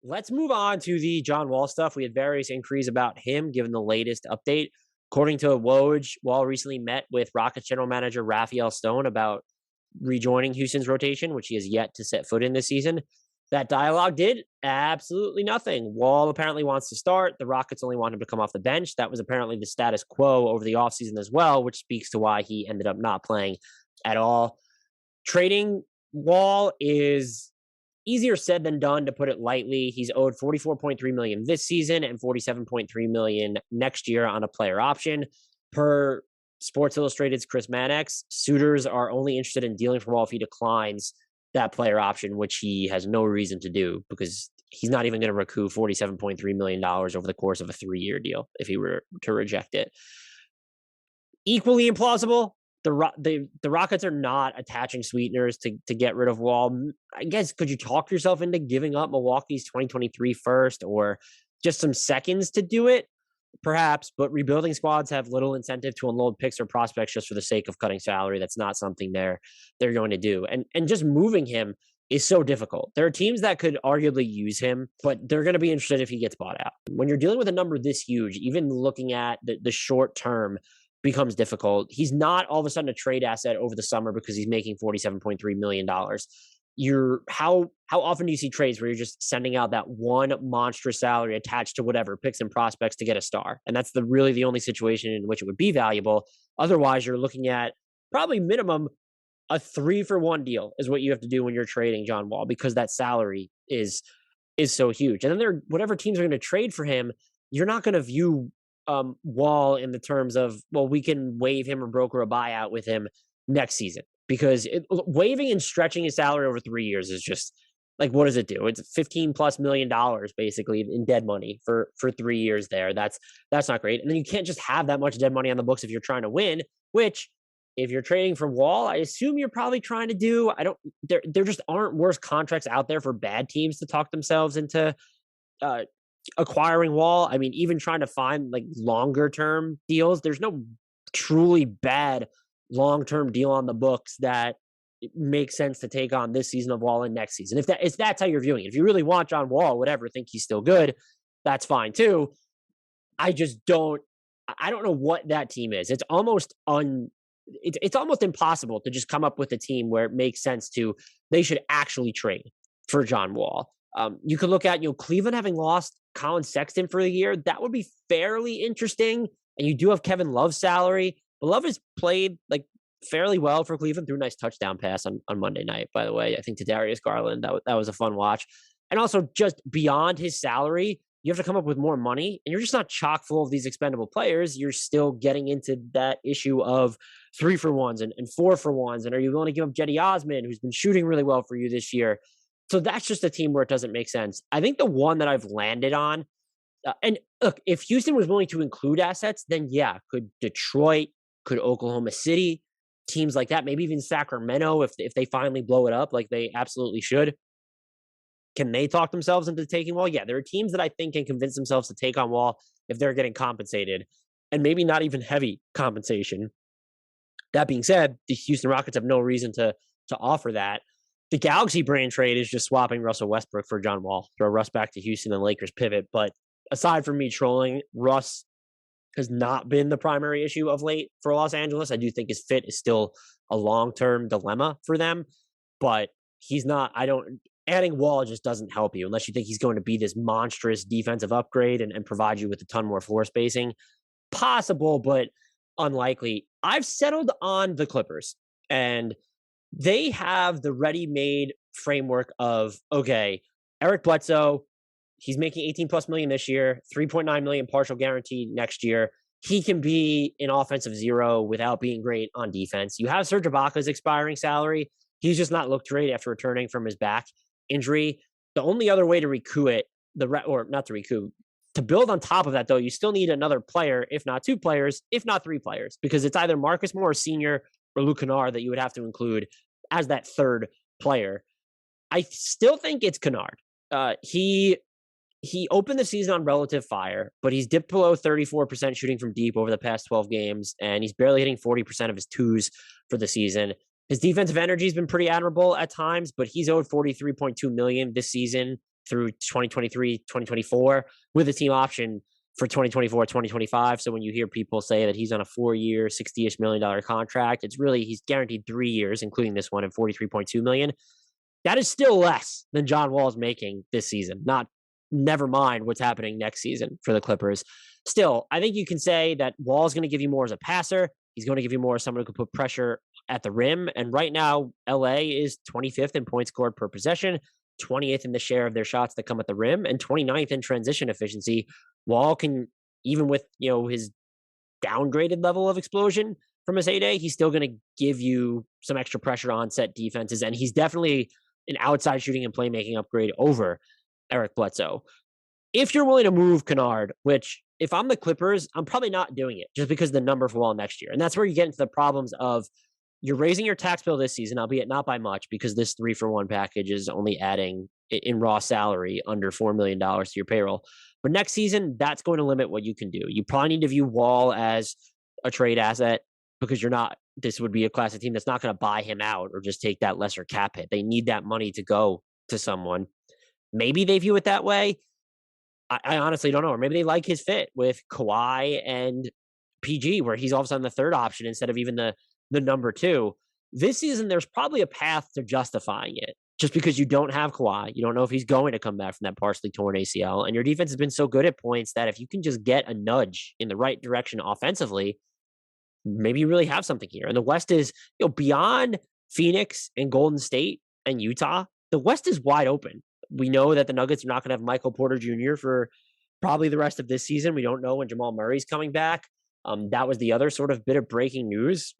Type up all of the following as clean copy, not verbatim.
Let's move on to the John Wall stuff. We had various inquiries about him given the latest update. According to Woj, Wall recently met with Rockets general manager Raphael Stone about rejoining Houston's rotation, which he has yet to set foot in this season. That dialogue did absolutely nothing. Wall apparently wants to start. The Rockets only want him to come off the bench. That was apparently the status quo over the offseason as well, which speaks to why he ended up not playing at all. Trading Wall is easier said than done, to put it lightly. He's owed $44.3 million this season and $47.3 million next year on a player option. Per Sports Illustrated's Chris Mannix, suitors are only interested in dealing for Wall if he declines that player option, which he has no reason to do because he's not even going to recoup $47.3 million over the course of a 3-year deal if he were to reject it. Equally implausible, the Rockets are not attaching sweeteners to get rid of Wall. I guess, could you talk yourself into giving up Milwaukee's 2023 first or just some seconds to do it? Perhaps, but rebuilding squads have little incentive to unload picks or prospects just for the sake of cutting salary. That's not something they're going to do. And just moving him is so difficult. There are teams that could arguably use him, but they're going to be interested if he gets bought out. When you're dealing with a number this huge, even looking at the short term becomes difficult. He's not all of a sudden a trade asset over the summer because he's making $47.3 million. How often do you see trades where you're just sending out that one monstrous salary attached to whatever picks and prospects to get a star? And that's really the only situation in which it would be valuable. Otherwise, you're looking at probably minimum a 3-for-1 deal is what you have to do when you're trading John Wall, because that salary is so huge. And then whatever teams are going to trade for him, you're not going to view Wall in the terms of, well, we can waive him or broker a buyout with him next season, because waiving and stretching his salary over 3 years is just like, what does it do? It's $15+ million basically in dead money for 3 years there. That's not great. And then you can't just have that much dead money on the books if you're trying to win, which if you're trading for Wall, I assume you're probably trying to do. There just aren't worse contracts out there for bad teams to talk themselves into acquiring Wall. I mean, even trying to find like longer term deals, there's no truly bad long-term deal on the books that makes sense to take on this season of Wall and next season. If that's how you're viewing it. If you really want John Wall, whatever, think he's still good, that's fine too. I don't know what that team is. It's almost impossible to just come up with a team where it makes sense they should actually trade for John Wall. You could look at, Cleveland having lost Colin Sexton for the year. That would be fairly interesting. And you do have Kevin Love's salary. But Love has played like fairly well for Cleveland, threw a nice touchdown pass on Monday night, by the way, I think to Darius Garland. That was a fun watch. And also just beyond his salary, you have to come up with more money, and you're just not chock full of these expendable players. You're still getting into that issue of 3-for-1s and 4-for-1s. And are you going to give up Jetty Osman, who's been shooting really well for you this year? So that's just a team where it doesn't make sense. I think the one that I've landed on, and look, if Houston was willing to include assets, then yeah, could Detroit, could Oklahoma City, teams like that, maybe even Sacramento, if they finally blow it up like they absolutely should. Can they talk themselves into taking Wall? Yeah, there are teams that I think can convince themselves to take on Wall if they're getting compensated, and maybe not even heavy compensation. That being said, the Houston Rockets have no reason to offer that. The Galaxy brand trade is just swapping Russell Westbrook for John Wall. Throw Russ back to Houston and Lakers pivot. But aside from me trolling, Russ has not been the primary issue of late for Los Angeles. I do think his fit is still a long-term dilemma for them, but he's not. Adding Wall just doesn't help you unless you think he's going to be this monstrous defensive upgrade and provide you with a ton more floor spacing. Possible, but unlikely. I've settled on the Clippers, and they have the ready-made framework of, okay, Eric Bledsoe, he's making $18+ million this year, $3.9 million partial guarantee next year. He can be an offensive zero without being great on defense. You have Serge Ibaka's expiring salary. He's just not looked great after returning from his back injury. The only other way to recoup it, to build on top of that, though, you still need another player, if not 2 players, if not 3 players, because it's either Marcus Morris Sr. or Luke Kennard that you would have to include as that third player. I still think it's Kennard. He opened the season on relative fire, but he's dipped below 34% shooting from deep over the past 12 games, and he's barely hitting 40% of his twos for the season. His defensive energy has been pretty admirable at times, but he's owed $43.2 million this season. through 2023, 2024 with a team option for 2024, 2025. So when you hear people say that he's on a 4-year, $60-ish million contract, it's really he's guaranteed 3 years, including this one, at $43.2 million. That is still less than John Wall is making this season. Not never mind what's happening next season for the Clippers. Still, I think you can say that Wall is going to give you more as a passer. He's going to give you more as someone who can put pressure at the rim. And right now, LA is 25th in points scored per possession, 28th in the share of their shots that come at the rim, and 29th in transition efficiency. Wall can, even with his downgraded level of explosion from his heyday, he's still going to give you some extra pressure on set defenses, and he's definitely an outside shooting and playmaking upgrade over Eric Bledsoe. If you're willing to move Kennard, which if I'm the Clippers, I'm probably not doing it just because of the number for Wall next year. And that's where you get into the problems of you're raising your tax bill this season, albeit not by much, because this 3-for-1 package is only adding in raw salary under $4 million to your payroll. But next season, that's going to limit what you can do. You probably need to view Wall as a trade asset because this would be a class of team that's not going to buy him out or just take that lesser cap hit. They need that money to go to someone. Maybe they view it that way. I honestly don't know. Or maybe they like his fit with Kawhi and PG, where he's all of a sudden the third option instead of even the number 2. This season, there's probably a path to justifying it just because you don't have Kawhi. You don't know if he's going to come back from that partially torn ACL. And your defense has been so good at points that if you can just get a nudge in the right direction offensively, maybe you really have something here. And the West is, beyond Phoenix and Golden State and Utah, the West is wide open. We know that the Nuggets are not going to have Michael Porter Jr. for probably the rest of this season. We don't know when Jamal Murray's coming back. That was the other sort of bit of breaking news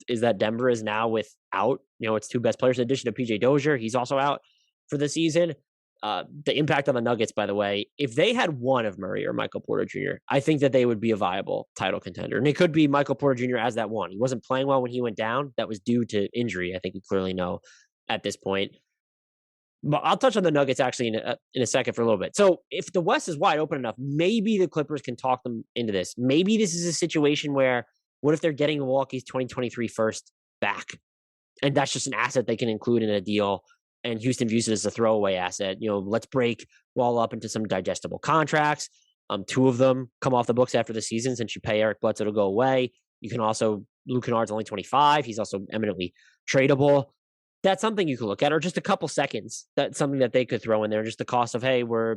is that Denver is now without, its 2 best players in addition to PJ Dozier. He's also out for the season. The impact on the Nuggets, by the way, if they had one of Murray or Michael Porter Jr., I think that they would be a viable title contender. And it could be Michael Porter Jr. as that one. He wasn't playing well when he went down. That was due to injury. I think we clearly know at this point. But I'll touch on the Nuggets actually in a second for a little bit. So if the West is wide open enough, maybe the Clippers can talk them into this. Maybe this is a situation where what if they're getting Milwaukee's 2023 first back? And that's just an asset they can include in a deal. And Houston views it as a throwaway asset. Let's break Wall up into some digestible contracts. 2 of them come off the books after the season since you pay Eric Bledsoe to go away. You can also, Luke Kennard's only 25. He's also eminently tradable. That's something you could look at, or just a couple seconds. That's something that they could throw in there. Just the cost of, hey, we're,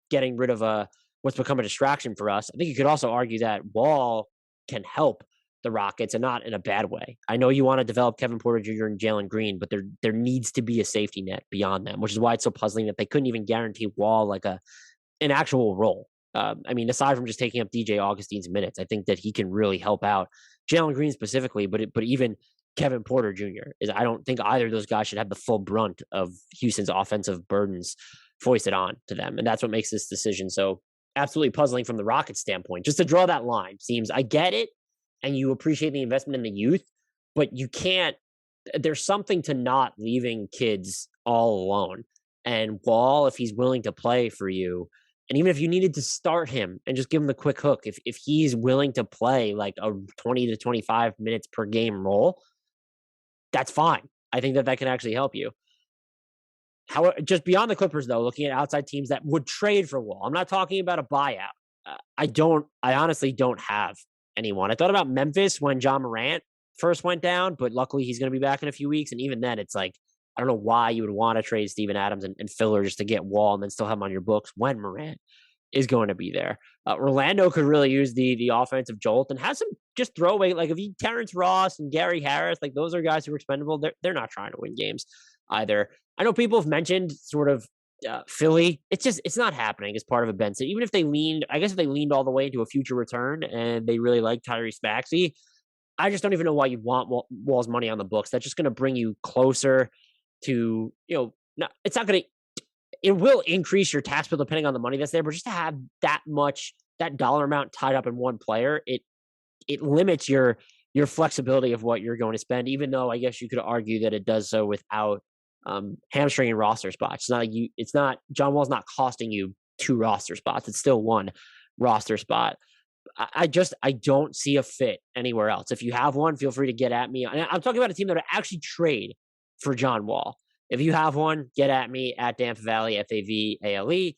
getting rid of what's become a distraction for us. I think you could also argue that Wall can help the Rockets and not in a bad way. I know you want to develop Kevin Porter Jr. and Jalen Green, but there needs to be a safety net beyond them, which is why it's so puzzling that they couldn't even guarantee Wall like an actual role. Aside from just taking up DJ Augustine's minutes, I think that he can really help out Jalen Green specifically, but even Kevin Porter Jr. I don't think either of those guys should have the full brunt of Houston's offensive burdens foisted on to them. And that's what makes this decision so absolutely puzzling from the Rockets standpoint. Just to draw that line seems, I get it, and you appreciate the investment in the youth, but you can't, there's something to not leaving kids all alone. And Wall, if he's willing to play for you, and even if you needed to start him and just give him the quick hook, if he's willing to play like a 20 to 25 minutes per game role, that's fine. I think that can actually help you. However, just beyond the Clippers, though, looking at outside teams that would trade for Wall, I'm not talking about a buyout. I honestly don't have anyone. I thought about Memphis when John Morant first went down, but luckily he's going to be back in a few weeks. And even then, it's like, I don't know why you would want to trade Steven Adams and filler just to get Wall and then still have him on your books when Morant is going to be there. Orlando could really use the offensive jolt and have some just throwaway, like if you Terrence Ross and Gary Harris, like those are guys who are expendable. They're not trying to win games either. I know people have mentioned sort of Philly. It's not happening as part of a Benson. Even if they leaned all the way into a future return and they really like Tyrese Maxey, I just don't even know why you'd want Wall's money on the books. That's just going to bring you closer to, it's not going to, it will increase your tax bill depending on the money that's there, but just to have that dollar amount tied up in one player, it limits your flexibility of what you're going to spend, even though I guess you could argue that it does so without hamstringing roster spots. It's not John Wall's not costing you 2 roster spots. It's still 1 roster spot. I don't see a fit anywhere else. If you have one, feel free to get at me. I'm talking about a team that would actually trade for John Wall. If you have one, get at me at Dan Favale, Favale.